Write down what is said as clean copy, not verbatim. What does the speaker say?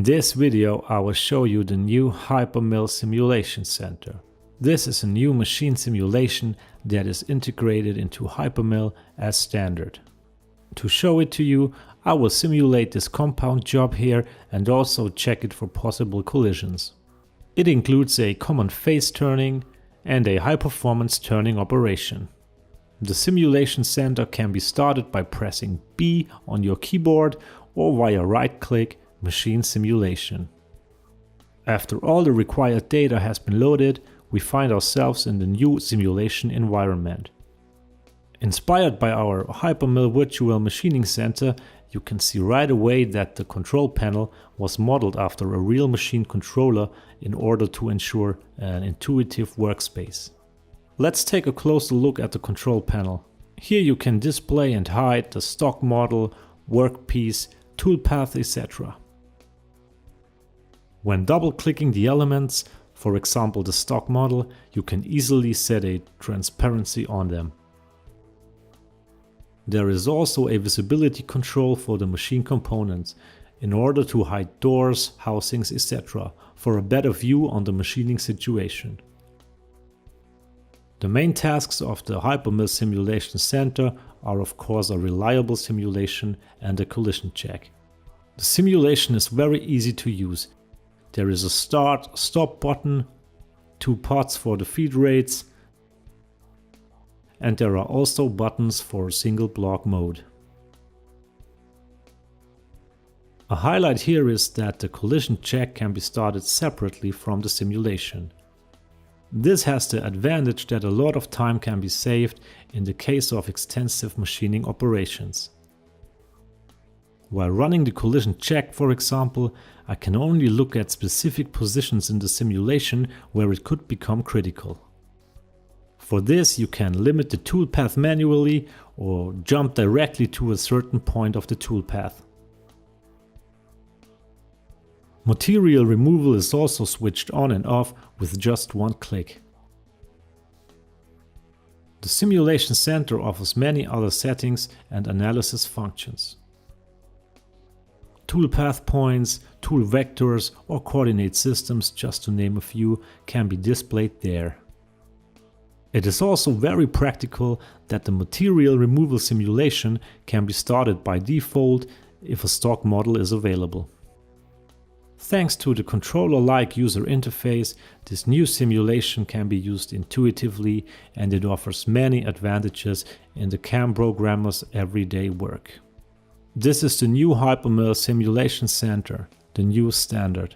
In this video, I will show you the new hyperMILL Simulation Center. This is a new machine simulation that is integrated into hyperMILL as standard. To show it to you, I will simulate this compound job here and also check it for possible collisions. It includes a common phase turning and a high-performance turning operation. The simulation center can be started by pressing B on your keyboard or via right-click Machine Simulation. After all the required data has been loaded, we find ourselves in the new simulation environment. Inspired by our hyperMILL Virtual Machining Center, you can see right away that the control panel was modeled after a real machine controller in order to ensure an intuitive workspace. Let's take a closer look at the control panel. Here you can display and hide the stock model, workpiece, toolpath, etc. When double-clicking the elements, for example the stock model, you can easily set a transparency on them. There is also a visibility control for the machine components, in order to hide doors, housings, etc. for a better view on the machining situation. The main tasks of the hyperMILL Simulation Center are of course a reliable simulation and a collision check. The simulation is very easy to use. There is a start-stop button, 2 pots for the feed rates, and there are also buttons for single block mode. A highlight here is that the collision check can be started separately from the simulation. This has the advantage that a lot of time can be saved in the case of extensive machining operations. While running the collision check, for example, I can only look at specific positions in the simulation where it could become critical. For this, you can limit the toolpath manually or jump directly to a certain point of the toolpath. Material removal is also switched on and off with just one click. The Simulation Center offers many other settings and analysis functions. Toolpath points, tool vectors or coordinate systems, just to name a few, can be displayed there. It is also very practical that the material removal simulation can be started by default if a stock model is available. Thanks to the controller-like user interface, this new simulation can be used intuitively and it offers many advantages in the CAM programmer's everyday work. This is the new hyperMILL Simulation Center, the new standard.